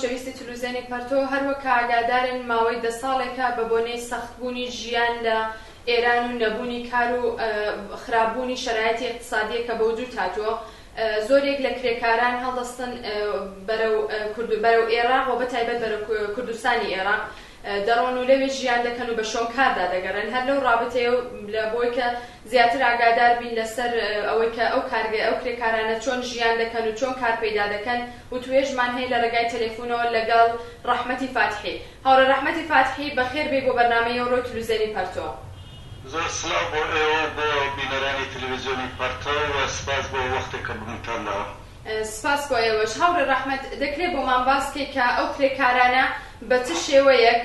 خۆشەویستی تلوزیۆنی پەرتۆ هەروەکە ئاگادارن ماوەی 10 ساڵێکە بە بۆنەی سەختبوونی ژیان لە ئێران و نەبوونی کار و خراپبوونی شەرایەتی اقتصادیە کە بەوجود هاتووە زۆرێک لە کرێکاران هەڵدەستن بەرەو عێراق و بەتایبەت بەرەو کوردستانی عێراق دەڕۆن و لەوێ ژیان دەکەن و بە شۆنکاردا دەگەڕێن هەر لەو ڕابطەیە لە بۆی کە زیاتر ئاگادار بین لەسەر ئەوەی کە ئەو کرێکارانە چۆن ژیان دەکەن و چۆن کار پەیدا دەکەن و توێژمان هەیە لە ڕێگای تەلێفۆنەوە لەگەڵ ڕەحمەتی فاتحی. هاوڕێ ڕەحمەتی فاتحی بەخێر بێ بۆ بەرنامەی ئەوڕۆی تلوزیۆنی پەرتۆ. زۆر سڵاو بۆ ئێوە بۆ بینەرانی تەلەڤیزیۆنی پەرتۆ و سپاس بۆ وەختێکە بمتانەوە. سپاس بۆ ئێوەش. هاوڕێ ڕەحمەت دەکرێت بۆمان باس بکەیت کە ئەو کرێکارانە بە چ شێوەیەک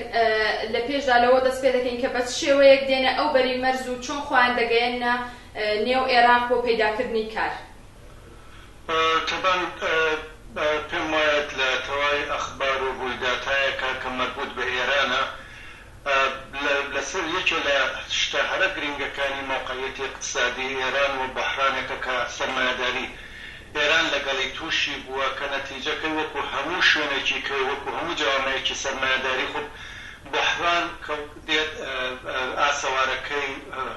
لە پێشدا لەوە دەست پێ دەکەین کە بە چ شێوەیەک دێنە ئەو بەری مەرز و چۆن خۆیان دەگەیەنە نێو عێراق بۆ پەیداکردنی کار؟ طبعاً پێم وایە لە تەواوی ئەخبار و ڕوویداتایەکە کە مەربوط بە ئێرانە لەسەر یەکێ لە شتە هەرە گرنگەکانی موقعیەتی اقتصادی ئێران و بەحرانێکە کە سەرمایەداری ئێران لەگەڵی تووشی بووە کە نەتیجەکەی وەکو هەموو شوێنێکی کە وەکو هەموو جوامەیەکی سەرمایەداری خۆ بەحران دێت ئاسەوارەکەی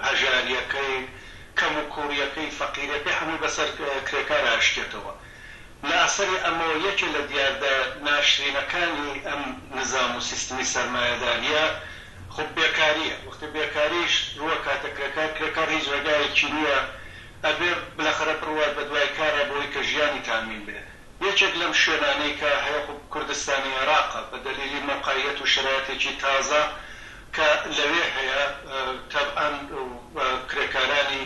هەژاریەکەی کەم و کووریەکەی فەقیرەکەی هەموو بەسەر کرێکار ئاشتێتەوە. لە ئەسەری ئەمەوە یەکێ لە دیاردە ناشرینەکانی ئەم نظام و سیستمی سەرمایەداریە خۆ بێکاریە. وەختی بێکاریش ڕووە کاتە کرێکار هیچ ڕێگایەکی نییە ئەبێ بەلاخەرە بڕوات بە دوای کارە بۆی کە ژیانی تامین بێ. یەکێک لەم شوێنانەی کە هەیە کوردستانی عێراقە بە دەلیلی موقعیەت و شرایەتێکی تازە کە لەوێ هەیە تەبعاً کرێکارانی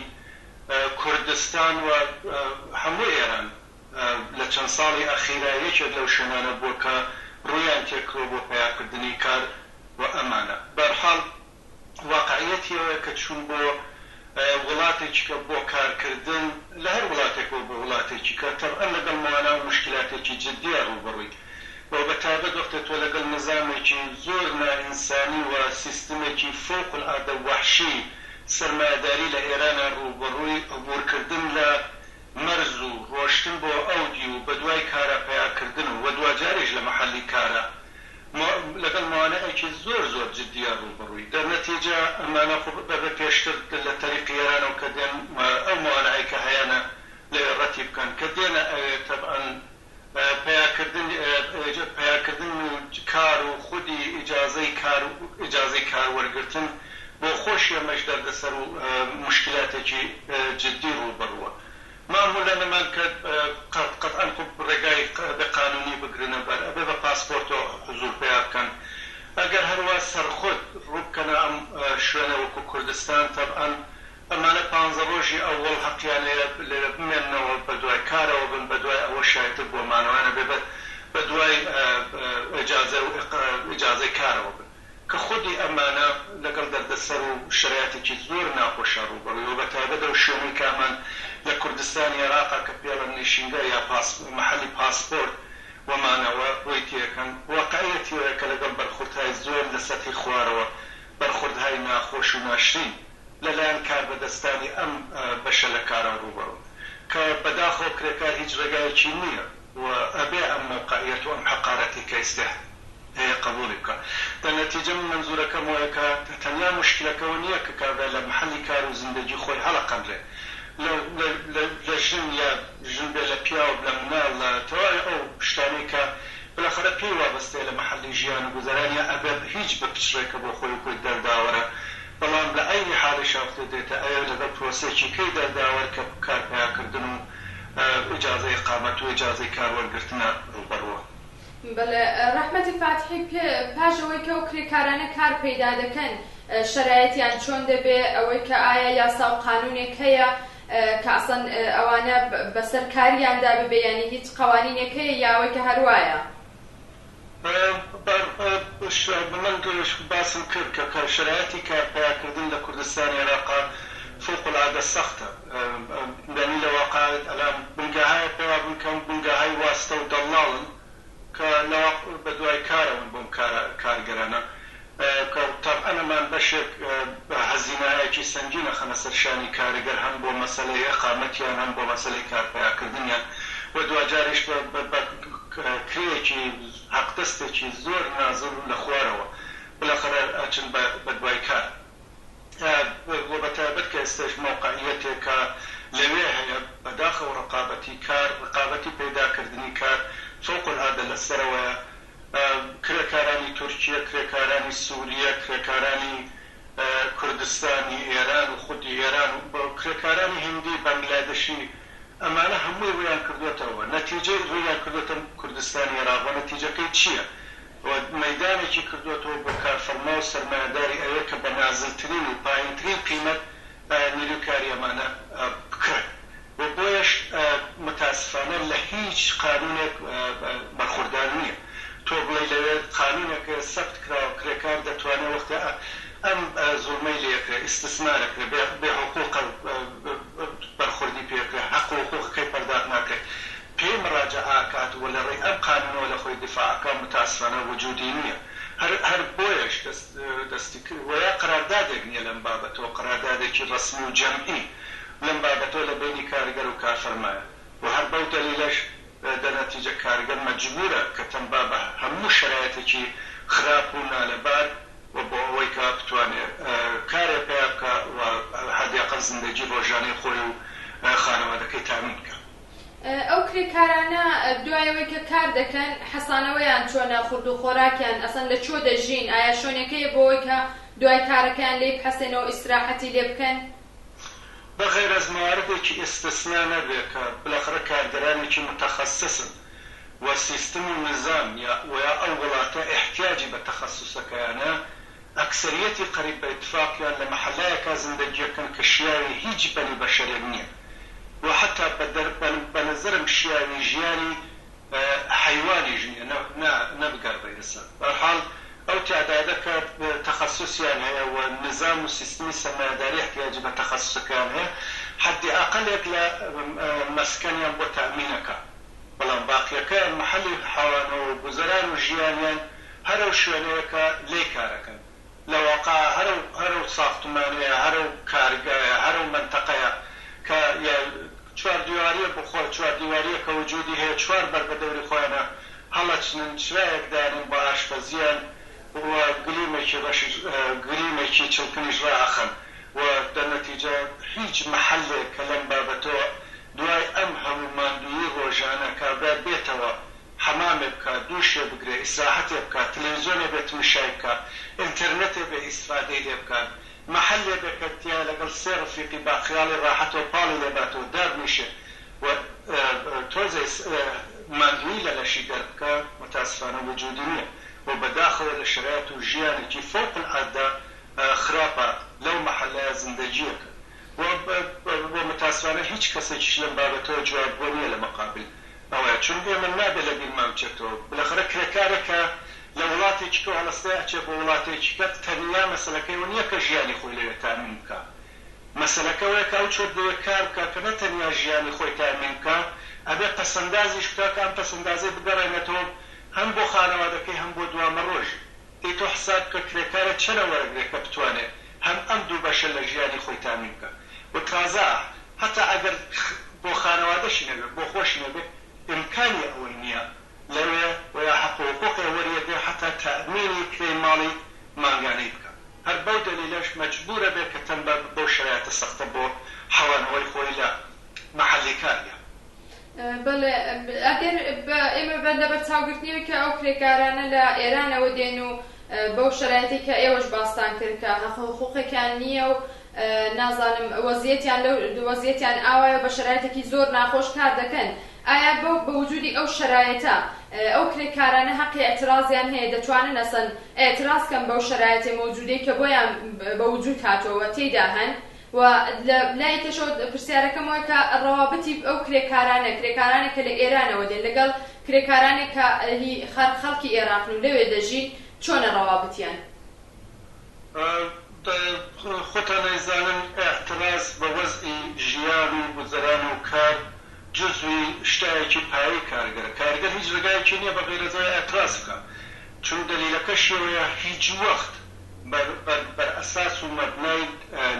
کوردستان و هەموو ئێران لە چەند ساڵی ئەخیرا یەکێک لەو شوێنانە بووە کە ڕوویان تێکڕۆ بۆ پەیاکردنی کار و ئەمانە. بەرحاڵ واقعیەتی ئەوەیە کە چوون بۆ وڵاتێکی کە بۆ کارکردن لە هەر وڵاتێکەوە بۆ وڵاتێکی کە تەبعاً لەگەڵ موانە و مشکلاتێکی جددیە ڕووبەڕووی و بەتابەت وەختە تۆ لەگەڵ نظامێکی زۆر نائینسانی و سیستمێکی فۆقالعادە وەحشی سەرمایەداری لە ئێرانە ڕووبەڕووی عبورکردن لە مەرز و ڕۆشتن بۆ ئەودی و بە دوای کارە پەیاکردن و جارێش لە مەحەلی کارە لەگەڵ موانەیەکی زۆر جددیە ڕووبەڕووی. دەرنەتیجە ئەمانە بە پێشتر لە تەریقی ئێرانەوە کە دێن ئەو موانەی کە هەیەنە لەوێ ڕەتی بکەن کە دێنە ئەوێت تەبعاً پەیاکردن و کار و خودی ئیجازەی کار وەرگرتن بۆ خۆشی ئەمەش دەردەسەر و مشکلاتێکی جددی ڕووبەڕووە. معمول لەمان کە قەطعاً ڕێگای بەقانونی بگرنە بەر ئەبێ بە پاسپۆرت و حزور پێیا بکەن. ئەگەر هەروە سەرخۆت ڕووبکەنە ئەم شوێنە وەکو کوردستان تەبعاً ئەمانە 15 ڕۆژی ئەوڵ حەقیان لێ بمێننەوە بە دوای کارەوە بن بە دوای ئەوە شایەتر بۆ مانەوانە بێت بە دوای ئیجازەی کارەوە بن کە خودی ئەمانە لەگەڵ دەردەسەر و شرایەتێکی زۆر ناخۆشە ڕووبەڕووی و بەتایبەت ئەو شوێنەی کە ئەمان لە کوردستانی عێراقا کە پێڵەن نشینگە یا مەحەلی پاسپۆرت وەمانەوە ڕووی تێکەن واقعیەتیەوەیە کە لەگەڵ بەرخوردهای زۆر لە سەتحی خوارەوە بەرخوردهای ناخۆش و ناشرین لەلایەن کاربەدەستانی ئەم بەشە لە کارە ڕووبەڕوو کە بەداخەوە کرێکار هیچ ڕێگایەکی نییە و ئەبێ ئەم موقعیەت و ئەم حەقارەتی کە ئێستا هەیە قبوڵی بکە. دەنەتیجە من منزورەکەم وایە کە تەنیا مشکلەکەەوە نییە کە کابرا لە مەحەلی کار و زیندەگی خۆی هەڵەقەندرێ لە ژن یا ژن بێ لە پیا و لە مناڵ لە تەواوی ئەو شتانەی کە بالاخره پێی وابەستەیە لە مەحەلی ژیان و گوزەرانیە ئەبێ هیچ بە پچڕێکە بۆ خۆی و خۆی دەرداوەرە بەڵام لە ئەینی حاڵی شافتە دێتە ئەوە لەگەڵ پرۆسێکی کەی دەرداوەر کە کارپەیاکردن و ئیجازەی ئیقامەت و ئیجازەی کاروەرگرتنە ڕووبەڕووە. بەڵێ ڕەحمەتی فاتحی پاشەوەی کە ئەو کرێکارانە کار پەیدا دەکەن شەرایەتیان چۆن دەبێ ئەوەی کە ئایا یاسا و قانونێک هەیە کە ئەسڵەن ئەوانە بەسەر کاریاندا ببێ یانی هیچ قەوانینێک هەیە یا ئەوەی کە هەروایە؟ من باسم کرد کە شرایەتی کارپەیاکردن لە کوردستانی عێراقا فوقالعادە سەختە. دەنی لە واقعیت ئەلام بنگاهایە پێوا بوون کەم بنگاهای واستە و دەڵاڵن کە بە دوای کارەون بۆم کارگەرانە کە تەبعاً ئەمان بەشێک هەزینایەکی سەنگینە خەنە سەر شانی کارگەر هەم بۆ مەسەلەی ئەقامەتیان هەم بۆ مەسەلەی کارپەیاکردنیان و دوجارش کرێکی حەقدەستێکی زۆر نازڵ لە خوارەوە بالاخره ئەچن بە دوای کار بۆ بەتایبەت کە ئێستاش موقعیەتێکە لەوێ هەیە بەداخەوە ڕقابەتی کار ڕقابەتی پەیداکردنی کار فوقالعادە لەسەرەوەیە کرێکارانی تورکیە کرێکارانی سووریە کرێکارانی کوردستانی ئێران و خودی ئێران و کرێکارانی هندی بەنگلادێشی ئەمانە هەمووی ڕویان کردوێتەوە نەتیجەی ڕویان کردوێتە کوردستانی عێراق و نەتیجەکەی چییە؟ مەیدانێکی کردوێتەوە بۆ کارفەرما و سەرمایەداری ئەوەیە کە بە نازلترین و پایینترین قیمەت نیروکاری ئەمانە بکرێت و بۆیش متاسفانە لە هیچ قانونێک بەرخوردار نییە تۆ بڵێ لەوێ قانونێکە سەخت کراوە کرێکار دەتوانێت وەختە ئەم زوڵمەی لێکرێ ئیستثمارەکرێ بێ حقوق بەرخوردی پێکرێ حەق و حقوقەکەی پەرداخ ناکرێت پێی مراجعە ئاکات و لە ڕێی ئەم قانونەوە لە خۆی دیفاعەکە متاسفانە وجودی نییە هەر بۆیش دەستی کرد وەیا قراردادێک نییە لەم بابەتەوە قراردادێکی ڕەسمی و جەمعی لەم بابەتەوە لە بینی کارگەر و کارفەرمایە و هەر بەو دەلیلەش دەنەتیجە کارگەر مەجبورە کە تەنبا بە هەموو شرایەتێکی خراپ و نالەبار و بۆ ئەوەی کە بتوانێت کارێک پێ بکە و حەدیاقەن زیندەگی ڕۆژانەی خۆی و خانەوادەکەی تامین بکە ئەو کرێکارانە دوایەوەی کە کار دەکەن حەسانەوەیان چۆنە خورد و خۆراکیان ئەسەن لە چۆ دەژین ئایا شوێنەکەیە بۆەوەی کە دوای کارەکەیان لێ بحەسێنەوە ئیستراحەتی لێ بکەن بەغێر ئەز مواردێکی ئێستەسنا نەبێت کە بالاخره کارگەرانێکی متەخەسسن و سیستم و نظام ویا ئەو وڵاتە احتیاجی بە تەخەسوسەکەیانە ئەکسەریەتی قەریب بە ئیتفاقیان لە مەحەلایەکە زیندەگیەکەن کە شیاوی هیچ بەنی بەشەرێک نییە و حتا بە نەزەرم شیاوی ژیانی حیوانیش نییە نەبگەر بەیسە بەرحاڵ ئەو تعدادە کە تەخەسوسیان هەیە و نظام و سیستمی سەرمایەداری احتیاجی بە تەخەسوسەکان هەیە حدی ئاقلێک لە مەسکەنیان بۆ تەئمینەکە بەڵام باقیەکەیان مەحەلی حاڵانەوە و گوزەران و ژیانیان هەرو شوێنەیەکە لێ کارەکەن لە واقع هەرو ساختمانەیە هەرو کارگایە هەرو منتەقەیە کە چواردیواریە بخۆ چواردیواریە کە وجودی هەیە چوار بەر بە دەوری خۆیانە هەڵەچنن شوایەک دارن بە ئاشپەزیان و گلیمێکی چڵکنیش ڕاخن و دەرنەتیجە هیچ مەحەلێک کە لەم بابەتەوە دوای ئەم هەموو ماندووی ڕۆژانە کابرا بێتەوە حەمامێ بکە دووشێ بگرێ ئیسراحەتێ بکە تەلەڤیزیۆنێ بێت مشای بکە ئینتەرنێتێ بێ ئیسفادەی لێ بکات محلێ بکەتیا لەگەڵ سێ ڕفیقی با خیاڵی ڕاحەتەوە پاڵی لێباتەوە دابنیشێ و تۆزێ ماندووی لە لەشی دەربکە متاسفانە وجودی نییە و بەداخەوە لە شرایەت و ژیانێکی فوقالعادە خراپە لەو مەحەلەیە زیندەگیەکە و متاسفانە هیچ کەسێکیش لەم بابەتەوە جواب بۆ نییە لە مەقابل ئەوەیە چونکە من نابێت لە بیرمان بچێتەوە بالاخره کرێکارێکە لە وڵاتێکی کە هەڵەستەی ئەچێ بۆ وڵاتێکی کە تەنیا مەسەلەکەی نییە کە ژیانی خۆی لەوێ تامین بکە مەسەلەکەوەیە کە ئەو چۆت دەوێت کار بکە کە نەتەنیا ژیانی خۆی تامین بکە ئەبێ پەسەندازیش بکە کە ئەم پەسەندازەی بگەڕێنێتەوە هەم بۆ خانەوادەکەی هەم بۆ دوامە ڕۆژ دەی تۆ حساب کە کرێکارە چەنە وەرەگرێت کە بتوانێت هەم ئەم دوو بەشە لە ژیانی خۆی تامین بکە و تازە هەتا ئەگەر بۆ خانەوادەشی نەبێت بۆ خۆشی نەبێت ئیمکانی ئەوەی نییە لەوێ ویا حەق و حقوقی وەریەگرێ حتا تەئمینی کرێی ماڵی مانگانەی بکە هەر بەو دەلیلەش مەجبورە بێت کە تەنبا بەو شرایەتە سەختە بۆ حەوانەوەی خۆی لە مەحەلی کاریە بەڵێ ئەگەر ئێمە بەندە بە چاوگرتنیەوەی کە ئەو کرێکارانە لە ئێرانەوە دێن و بەو شرایەتی کە ئێوەش باستان کرد کە حەق و حقوقێکیان نییە و نازانم وەزیەتیان ئاوایە بە شرایەتێکی زۆر ناخۆش کار دەکەن ئایا بە وجودی ئەو شرایەتە ئەو کرێکارانە حەقی ئەترازیان هەیە دەتوانن ئەسەن ئێترازکەن بەو شرایەتی مەوجودەی کە بۆیان بە وجود هاتۆوە تێیدا هەن و لای تێشەوە پرسیارەکەمەوە کە ڕەوابەتی ئەو کرێکارانە کە لە ئێرانەوە دێن لەگەڵ کرێکارانێک کە خەڵکی عێراقن و لەوێ دەژین چۆنە ڕەوابەتیان خۆتان نەیزانن ئێعتراز بە وەزعی ژیان و گوزەران و کار جزوی شتایەکی پایەی کارگەر هیچ ڕێگایەکی نییە بە غەیر ئەوەی ئێعتراز بکە چون دەلیلەکەشیەوەیە هیچ وەخت بەر ئەساس و مەبنای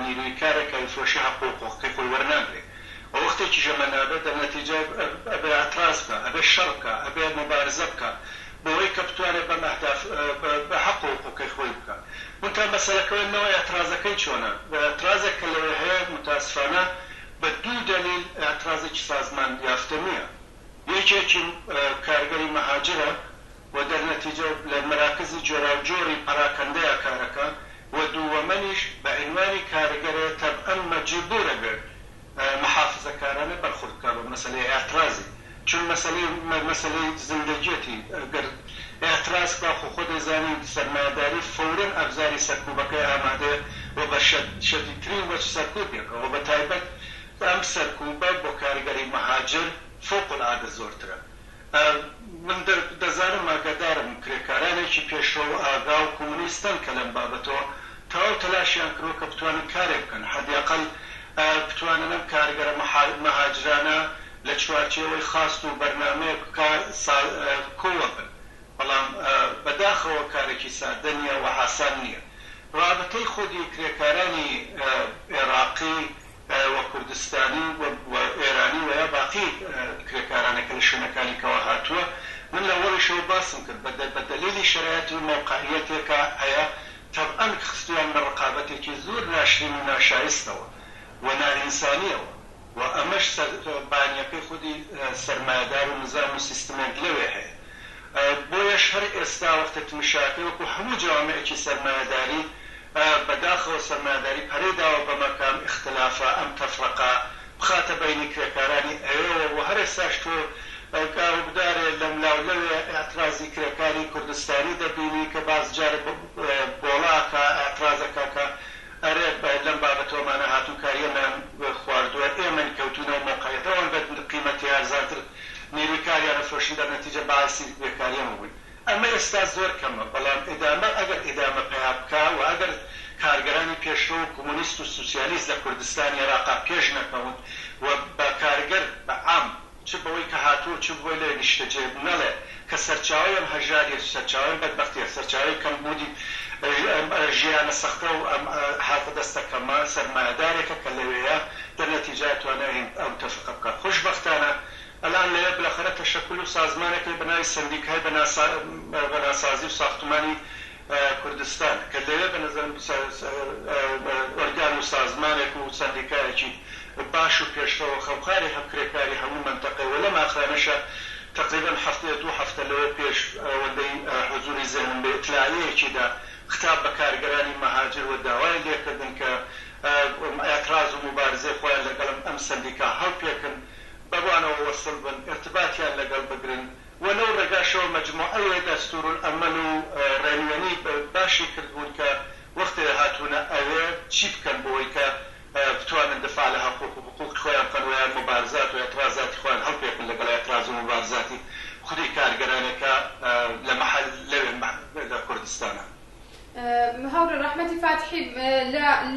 نیروی کارێکە ئەیفرۆشی حەق و حقوقەکەی خۆی وەرناگرێت وەختێکی ژەمەنابێ دەرنەتیجە ئەبێ ئەتراز بکە ئەبێ شەڕ بکە ئەبێ مبارزە بکە بۆەوەی کە بتوانێت بەم ئەهداف بە حەق و حقوقی خۆی بکە منتها مەسەلەکەوەی ئەترازەکەی چۆنە ئەترازێک کە لەوێ هەیە متاسفانە بە دوو دلیل ئەترازێکی سازمان یافتە نییە یەکێکی کارگەری مەهاجرە و دەرنەتیجە لە مەراکزی جۆراوجۆری پەراکەندەیە کارەکە و دووەمەنیش بە عنوانی کارگەرە تەبعەن مەجبورە بێت محافظەکارانە بەرخورد بکات بە مەسەلەی ئەترازی چون مەسەلەی زندگیەتی ئەگەر ئەتراز بکات خۆ دەزانی سەرمایەداری فەورەن ئەبزاری سەرکوبەکەی ئامادەیە و بە شەدیدترین وەج سەرکوبێکەوە بە تایبەت ئەم سەرکوبە بۆ کارگەری مەهاجر فوقالعادە زۆرترە من دەزانم ئاگادارم کرێکارانێکی پێشەوە ئاگا و کۆمونیستن کە لەم بابەتەوە تەواو تەلاشیان کردووە کە بتوانن کارێک بکەن حەدیاقەل بتوانن ئەم کارگەرە مەهاجرانە لە چوارچێوەی خاست و بەرنامەیەک کۆوە بن بەڵام بەداخەوە کارێکی سادە نییە و حاسان نییە رابطەی خودی کرێکارانی عێراقی و کوردستانی و ئێرانی و یا باقی کرێکارانەکە لە شوێنەکانی کەوا هاتووە من لە وەڵیشەوە باسم کرد بە دەلیلی شرایەتی و موقعیەتێکە هەیە تەبعەن خستویان بە ڕقابەتێکی زۆر ناشرین و ناشایستەوە و نائینسانیەوە و ئەمەش بانیەکەی خودی سەرمایەدار و نظام و سیستمێک لەوێ هەیە بۆیەش هەر ئێستا وەختە تمشاکە وەکو هەموو جوامعێکی سەرمایەداری بەداخەوە سەرمایەداری پەرێداوە بە مەکام اختلافە ئەم تەفرەقە بخاتە بەینی کرێکارانی ئەوێەوە و هەر ئێستاش تۆ کاروبدارێ لەم لاولەوێ ئەترازی کرێکاری کوردستانی دەبینی کە باز جارە بۆڵاکە ئەترازەکە کە ئەرێ لەم بابەتۆمانە هاتووکاریەمان خواردووە ئێمەن کەوتونەوە مۆقعیەتەوە بە قیمەتی ئارزانتر نیروی کاریانە فرۆشتن دەرنەتیجە باعسی بێکاریەمە بووین ئەمە ئێستا زۆر کەمە بەڵام ئەگەر ئیدامە پیا بکە و ئەگەر کارگەرانی پێشرۆ و کۆمونیست و سوسیالیست لە کوردستان عێراقا پێش نەکەون و بە کارگەر بە عام چ بەوەی کە هاتووە چ بۆی لێ نیشتەجێ نەڵێ کە سەرچاوی ئەم هەژاری سەرچاوی بەدبەختیە سەرچاوی کەمبوودی ژیانە سەختە و هاتە دەستەکەمە سەرمایەدارێکە کە لەوەیە دەرنەتیجە توانێت ئەم تەفقە بکات خۆشبەختانە الان لێ بالاخره تشکل و سازمانێکی بنای سندیکای بناسازی و ساختمانی کوردستان کە لێ بەنظرم ئۆرگان و سازمانێک و سندیکایەکی باش و پێشڕەوە خەوقاری هەمکرێکاری هەموو منتەقەی و لەم ئاخرانەشە تقریبا دوو هەفتە لەوە پێش ئەوەندەی حضوری ذهنم بە ئیطلاعیەکیدا خطاب بە کارگەرانی مەهاجر و داوای لێکردن کە ئەتراز و مبارزەی خۆیان لەگەڵ ئەم سندیکا هەڵپێکن بەوانەوە وەسڵ بن ارتباطیان لەگەڵ بگرن و لەو ڕێگاشەوە مەجموعەیە دەستورالعەمەل و ڕێنوێنی باشی کردبوون کە وەختێ هاتوونە ئەوێ چی بکەن بۆی کە بتوانن دفاع لە حقوق و حقوق خۆیان بکەن و یان مبارزات و ئەترازاتی خۆیان هەڵپێکن لەگەڵ ئەتراز و مبارزاتی خودی کارگەرانەکە لە مەحەل لەوێ لە کوردستانە. هەورە ڕەحمەتی فاتحی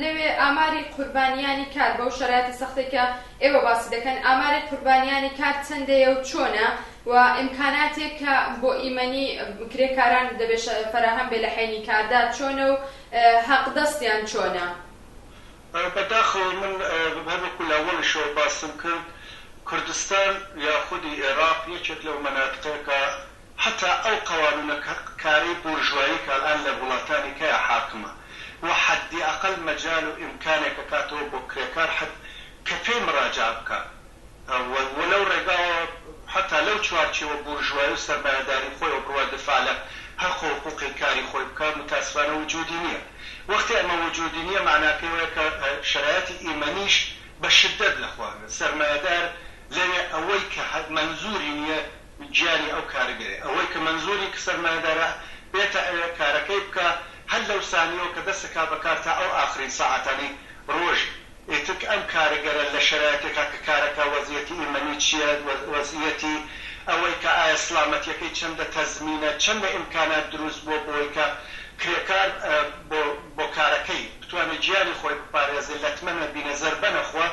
لەوێ ئاماری قوربانیانی کار بەو شەرایەتە سەختێکە ئێوە باسی دەکەن ئاماری قوربانیانی کار چەندەیە و چۆنە و ئیمکاناتێک کە بۆ ئیمەنی کرێکاران دەبێت فەراهەم بێ لە حینی کاردا چۆنە و حەقدەستیان چۆنە؟ بەداخەوە من هەروەکو لە ئەوەڵیشەوە باسم کرد کوردستان یاخودی عێراق یەکێک لەو مەناطقەیە حتى ئەو قوانونە کاری بورژوایی کە الان لە وڵاتانی کەیە حاکمە و حدی ئەقل مەجال و ئیمکانێکە کاتەوە بۆ کرێکار کە پێی مراجعە بکات وەلەو ڕێگاوە حتا لەو چوارچێوە بورژوایی و سەرمایەداری خۆی و بڕوا دفاع لە هەر حقوقی کاری خۆی بکات متاسفانە وجودی نییە وەختی ئەمە وجودی نییە معناکەوەیە کە شرایەتی ئیمەنیش بە شدەت لەخوانە سەرمایەدار لەوێ ئەوەی کە منزوری نییە گیانی ئەو کارگەرێ ئەوەی کە منزوری کە سەرمایەدارە بێتە ئەوێ کارەکەی بکە هەر لەو سانیەوە کە دەستەکا بەکار تا ئەو ئاخرین ساعەتانی ڕۆژ ئێتک ئەم کارگەرە لە شەرایەتێکا کە کارەکە وەزیەتی ئیمەنی چییە وەزیەتی ئەوەی کە ئایا سلامەتیەکەی چەندە تەزمینە چەندە ئیمکانات دروست بۆ بۆی کە کرێکار بۆ کارەکەی بتوانێت گیانی خۆی بپارێزێت لەتمەنە بینەزەر بەنەخوا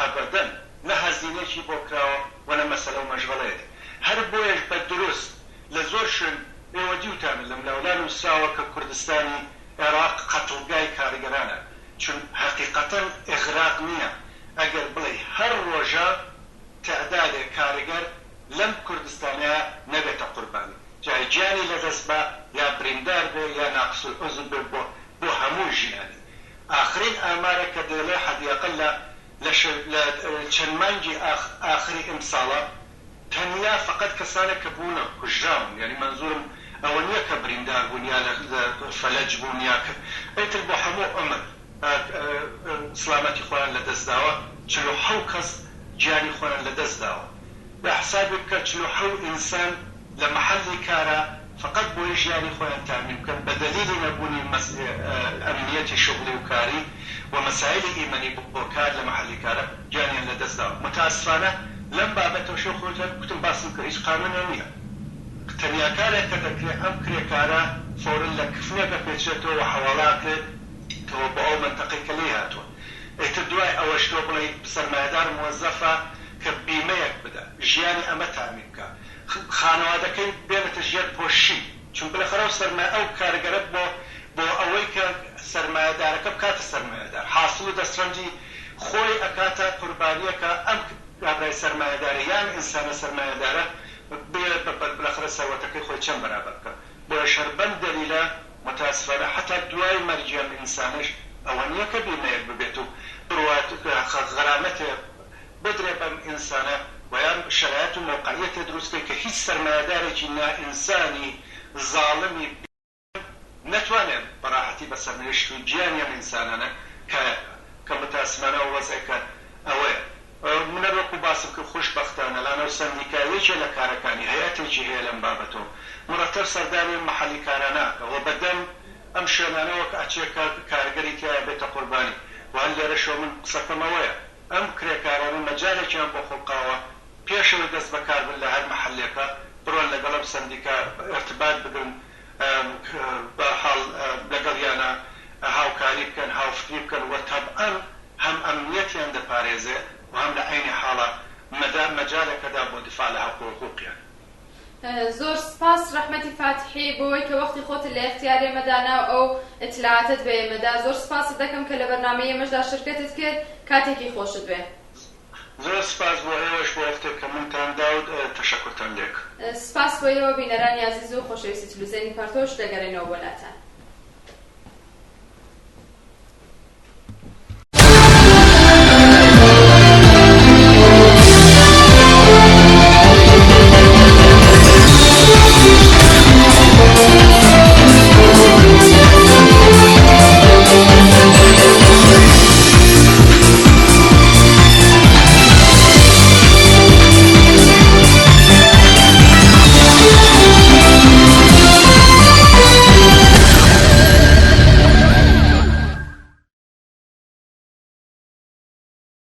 ئەبەدەن نە هەزینێکی بۆ کراوە و نە مەسەلە و مەشغەڵەیەتی هەر بۆیش بە دروست لە زۆر شوێن ئێوە دیوتان لە ملاولان و ساوە کە کوردستانی عێراق قەتڵگای کارگەرانە چون حقیقەتەن ئیغراق نییە ئەگەر بڵێ هەر ڕۆژە تعدادێک کارەگەر لەم کوردستانەیە نەبێتە قوربانی جای گیانی لەدەست بە یا بریندار بێ یا ناقص العضو بێ بۆ هەموو ژیانی ئاخرین ئامارە کە دەڵێ حەدیەقل لە چەند مانگی ئاخری ئیمساڵە تەنیا فقط کەسانێک کە بوونە کوژراون یعنی منزورم ئەوە نییە کە بریندار بوون یا لە فەلەج بوون یا ئەیتر بۆ هەموو ئەمر سلامەتی خۆیان لەدەستداوە 47 کەس گیانی خۆیان لەدەستداوە بە حسابی بکە 47 ئینسان لە محەلی کارە فقط بۆی ژیانی خۆیان تامین بکەن بە دەلیلی نەبوونی ئەمنیەتی شغلی و کاری و مەسایلی ئیمەنی بۆ کار لە محەلی کارە گیانیان لەدەستداوە متاسفانە لەم بابەتەوە شێخ خۆتان گوتم باسم کە هیچ قانونە نییە تەنیا کارێک کە دەکرێت ئەم کرێکارە فۆرن لە کفنێکە پێچێتەوە و حەواڵاکرێت کەەوە بە ئەو منتەقەی کە لێ هاتووە ئێتر دوای ئەوەش تۆ بڵێ سەرمایەدار موەزەفە کە بیمەیەک بدە ژیانی ئەمە تامین بکە خانەوادەکەی بێنێتە ژێر پۆشی چون بلەخەرەو سەرمایە ئەو کارگەرە بۆ ئەوەی کە سەرمایەدارەکە بکاتە سەرمایەدار حاصل و دەستڕەنجی خۆی ئەکاتە قوربانیەکە ئەم کابرای سەرمایەدارە یان ئینسانە سەرمایەدارە بلەخەرە سەروەتەکەی خۆی چەند بەرابەر بکە بۆ شەربەن دەلیلە متاسفانە حتا دوای مەرجیان ئینسانش ئەوە نییە کە بیمەیەک ببێت و بڕوات غەرامەتێ بدرێ بەم ئینسانە ویان شرایط و موقعیت دروستکە کە هیچ سەرمایەدارێکی نائینسانی ظالمی نەتوانێت بەڕاحەتی بە سەرنوشت و گیانی ئەم ئینسانانە کە متاسفانە وەزعەکە ئەوەیە منە وەکو باسم کە خۆشبەختانە لانەو سەندیکایەکێ لە کارەکانی هەیەتێکی هەیە لەم بابەتەوە مرەتەب سەردانی مەحەلی کاراناکە و بەدەم ئەم شوێنانەوە کە ئەچێکە کارگەری تایە بێتە قوربانی و هەر لێرەشەوە من قسەکەمەوەیە ئەم کرێکارانە مەجالێکیان بۆ خۆڵقاوە پێشەوەی دەست بەکار بن لە هەر مەحەلێکە بڕۆن لەگەڵ سەندیکا ارتباط بگرن بەحاڵ لەگەڵ یانە هاوکاری بکەن هاوفکری بکەن و تەبعەن هەم ئەمنیەتیان دەپارێزێ و هەم لە عینی حاڵە مەجالێکەدا بۆ دیفاع لە حقوق و حقوقیان زۆر سپاس ڕەحمەتی فاتحی بۆەوەی کە وەختی خۆت لە اختیاری ئێمەدانا و ئەو ئیطلاعاتت بە ئێمەدا زۆر سپاست دەکەم کە لە بەرنامەی ئێمەشدا شرکەتت کرد کاتێکی خۆشت بێ زۆر سپاس بۆ ئێوەش بۆ وەختێک کە منتاندا و تەشەکورتان لێک سپاس بۆ ئێوە بینەرانی عەزیز و خۆشەویستی تلویزیۆنی پەرتۆش دەگەڕێنەوە بۆلاتان